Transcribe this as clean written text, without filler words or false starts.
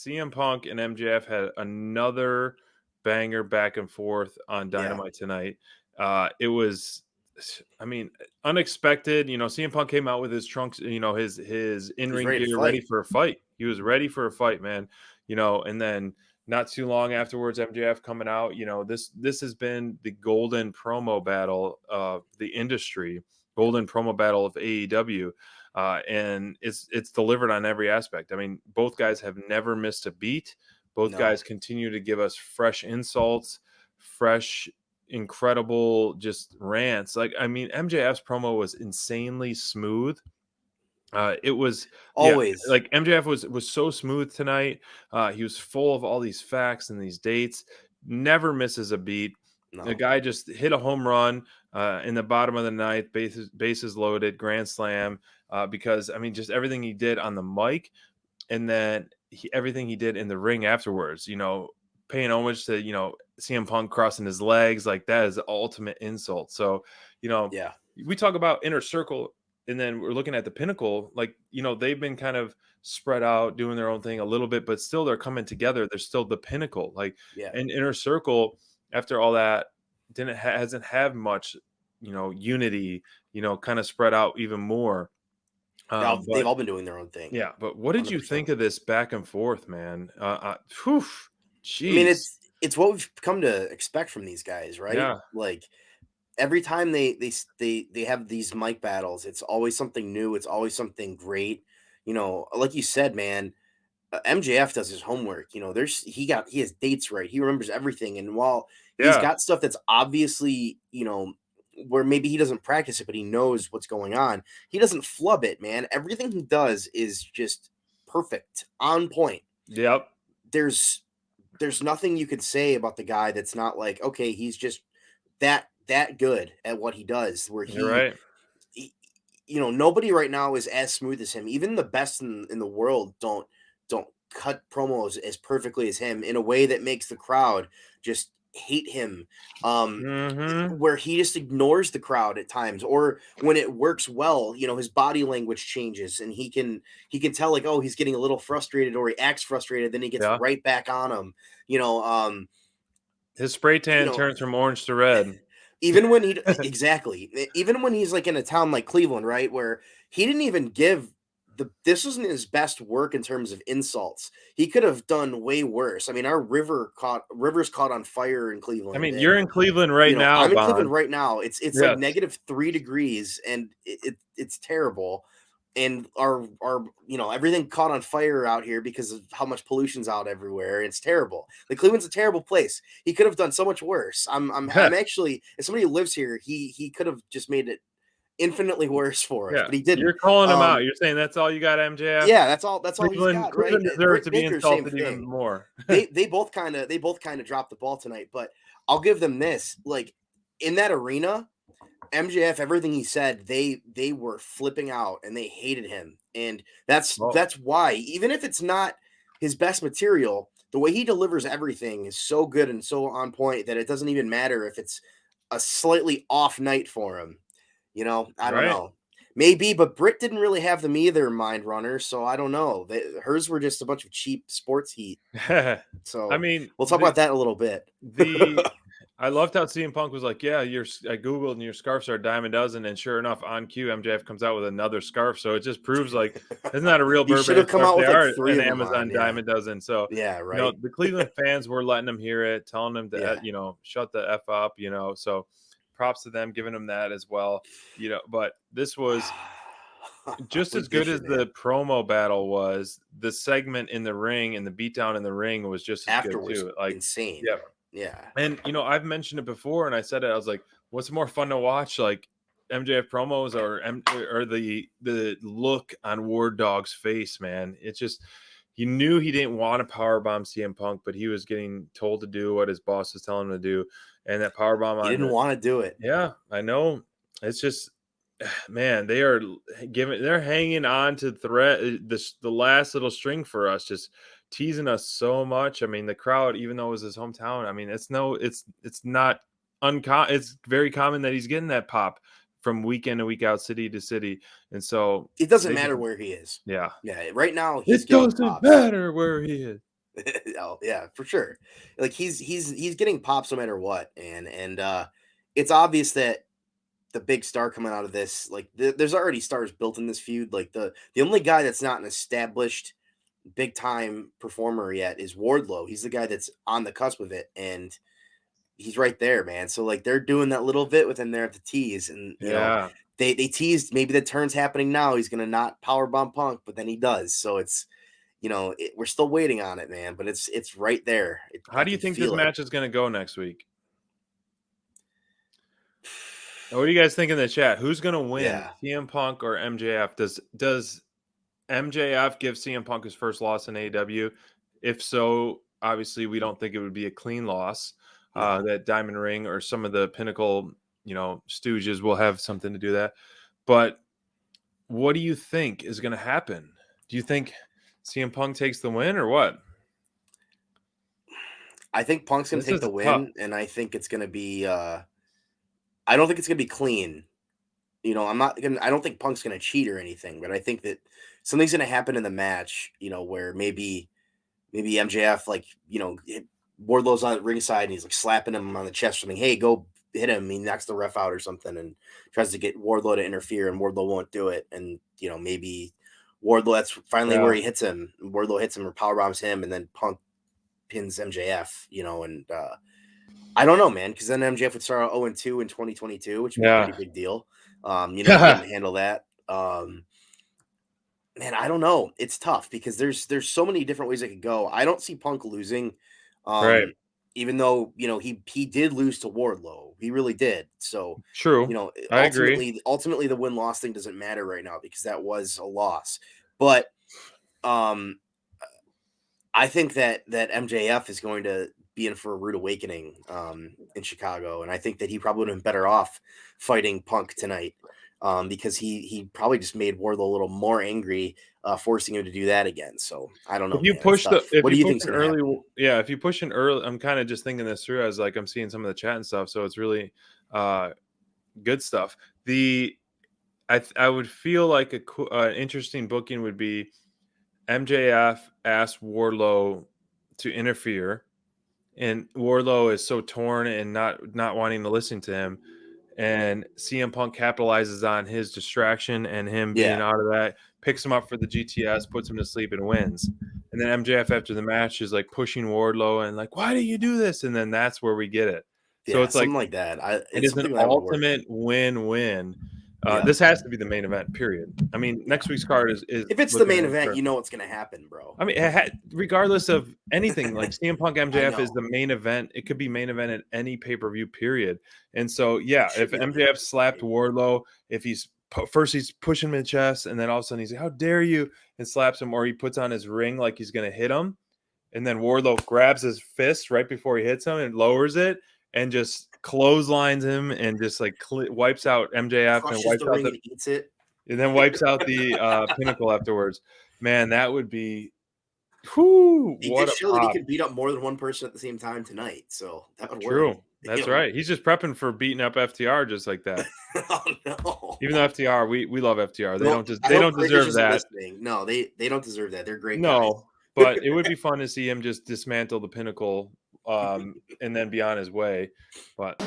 CM Punk and MJF had another banger back and forth on Dynamite tonight. It was, I mean, unexpected. CM Punk came out with his trunks, his in-ring gear, ready for a fight. He was ready for a fight, man. And then not too long afterwards, MJF coming out. This has been the golden promo battle of the industry, golden promo battle of AEW. And it's delivered on every aspect. I mean, both guys have never missed a beat. Both guys continue to give us fresh insults, fresh, incredible just rants. Like, I mean, MJF's promo was insanely smooth. It was always like MJF was so smooth tonight. He was full of all these facts and these dates. Never misses a beat. No. The guy just hit a home run in the bottom of the ninth, bases loaded, grand slam. Because I mean, just everything he did on the mic, and then everything he did in the ring afterwards. Paying homage to CM Punk crossing his legs, like that is the ultimate insult. So we talk about Inner Circle. And then we're looking at the Pinnacle, like, they've been kind of spread out doing their own thing a little bit, but still they're coming together. They're still the Pinnacle. Like, and Inner Circle, after all that, hasn't have much, unity, kind of spread out even more. They've all been doing their own thing. Yeah. But what did 100%. You think of this back and forth, man? Geez. I mean, it's what we've come to expect from these guys, right? Yeah. Like, every time they have these mic battles, it's always something new. It's always something great. Like you said, man, MJF does his homework. He has dates right. He remembers everything. And while he's got stuff that's obviously, where maybe he doesn't practice it, but he knows what's going on, he doesn't flub it, man. Everything he does is just perfect, on point. Yep. There's nothing you could say about the guy that's not like, okay, he's just that good at what he does, where You're right. Nobody right now is as smooth as him. Even the best in the world don't cut promos as perfectly as him in a way that makes the crowd just hate him. Where he just ignores the crowd at times, or when it works well, his body language changes and he can tell, like, oh, he's getting a little frustrated, or he acts frustrated, then he gets right back on him. His spray tan turns from orange to red. Even when even when he's like in a town like Cleveland, right, where he didn't even give this wasn't his best work in terms of insults. He could have done way worse. I mean, our river's caught on fire in Cleveland. I mean, you're in Cleveland right now. I'm in Cleveland right now. It's like -3 degrees, and it's terrible. And our everything caught on fire out here because of how much pollution's out everywhere. It's terrible. Like, Cleveland's a terrible place. He could have done so much worse. I'm actually, as somebody who lives here, he could have just made it infinitely worse for us, but he didn't. You're calling him out. You're saying that's all you got, MJF? Yeah, that's all he's got, Cleveland right? deserves to be insulted even more. they both kind of dropped the ball tonight, but I'll give them this. Like, in that arena, MJF, everything he said, they were flipping out and they hated him. And that's why, even if it's not his best material, the way he delivers everything is so good and so on point that it doesn't even matter if it's a slightly off night for him. I don't know. Maybe, but Britt didn't really have them either, Mind Runner, so I don't know. Hers were just a bunch of cheap sports heat. So, I mean, we'll talk about that in a little bit. I loved how CM Punk was like, yeah, I Googled and your scarves are a dime a dozen. And sure enough, on cue, MJF comes out with another scarf. So it just proves, like, it's not a real bourbon. Should have come out with like 3 an of them Amazon dime a dozen. So, yeah, right. The Cleveland fans were letting them hear it, telling them to, shut the F up, so props to them, giving them that as well, but this was just as good as the promo battle was. The segment in the ring and the beatdown in the ring was just as good too. Like, insane. Yeah. And I've mentioned it before, and I said it. I was like, "What's more fun to watch, like MJF promos or the look on Ward Dog's face, man? It's just, he knew he didn't want to powerbomb CM Punk, but he was getting told to do what his boss was telling him to do, and that powerbomb. He didn't want to do it. Yeah, I know. It's just, man, they're hanging on to the last little string for us, just teasing us so much. I mean, the crowd, even though it was his hometown, I mean, it's not uncommon. It's very common that he's getting that pop from week in and week out, city to city, and so it doesn't matter where he is. Yeah. Right now, he's it doesn't matter where he is. Oh, yeah, for sure. Like he's getting pops no matter what, and it's obvious that the big star coming out of this, like there's already stars built in this feud. Like the only guy that's not an established big time performer yet is Wardlow. He's the guy that's on the cusp of it, and he's right there, man. So like they're doing that little bit within there at the tease, and Yeah. they teased maybe the turn's happening now. He's gonna not power bomb Punk, but then he does. So it's we're still waiting on it, man. But it's right there. How I do you can think this feel it. match is going to go next week? What do you guys think in the chat? Who's going to win, Yeah, CM Punk or MJF? Does MJF give CM Punk his first loss in AEW? If so, obviously we don't think it would be a clean loss. no. That Diamond Ring or some of the Pinnacle, stooges will have something to do that. But what do you think is going to happen? Do you think CM Punk takes the win or what? I think Punk's gonna This take is the tough. win, and I think it's gonna be. I don't think it's gonna be clean. I don't think Punk's gonna cheat or anything, but I think that something's gonna happen in the match. Where maybe MJF Wardlow's on ringside and he's like slapping him on the chest, something. Hey, go hit him. He knocks the ref out or something, and tries to get Wardlow to interfere, and Wardlow won't do it. And maybe Wardlow, that's finally where Yeah. he hits him. Wardlow hits him or power bombs him, and then Punk pins MJF. And I don't know, man, because then MJF would start out 0-2 in 2022, which would be a pretty Yeah. big deal. He couldn't handle that. Man, I don't know. It's tough because there's so many different ways it could go. I don't see Punk losing, Right. even though he did lose to Wardlow. He really did. So True. I agree. ultimately the win loss thing doesn't matter right now because that was a loss. But um, I think that MJF is going to be in for a rude awakening in Chicago, and I think that he probably would have been better off fighting Punk tonight because he probably just made Wardlow a little more angry, forcing him to do that again. So I don't know, man. It's tough. If What do you you push think's an going to happen? early, yeah, if you push an early, I'm kind of just thinking this through as like I'm seeing some of the chat and stuff, so it's really uh good stuff. I would feel like interesting booking would be MJF asked Wardlow to interfere, and Wardlow is so torn and not wanting to listen to him, and CM Punk capitalizes on his distraction and him being Yeah, out of that, picks him up for the GTS, puts him to sleep, and wins. And then MJF after the match is like pushing Wardlow and like, why do you do this? And then that's where we get it. So yeah, it's like something like that. it It's is an something that would work. ultimate win-win. Yeah. This has to be the main event. Period. I mean, Yeah. next week's card is If it's the looking main at event, for. you know what's going to happen, bro. I mean, regardless of anything, like CM Punk I MJF is know. the main event. It could be main event at any pay per view. Period. And so, yeah, It should if be the main MJF event. slapped Right? Wardlow, if first he's pushing him in the chest, and then all of a sudden he's like, "How dare you!" and slaps him, or he puts on his ring like he's gonna hit him, and then Wardlow grabs his fist right before he hits him and lowers it, and just clotheslines him, and just like wipes out MJF and Crushes the ring and eats it. wipes out the Pinnacle afterwards. Man, that would be. Whoo! He What did a show that he pop! could beat up more than one person at the same time tonight, so that would work. True, that's right. He's just prepping for beating up FTR just like that. Oh no. Even though FTR, we love FTR. They Well, don't just I they hope don't British deserve isn't that. listening. No, they don't deserve that. They're great guys. No, but it would be fun to see him just dismantle the Pinnacle, and then be on his way. But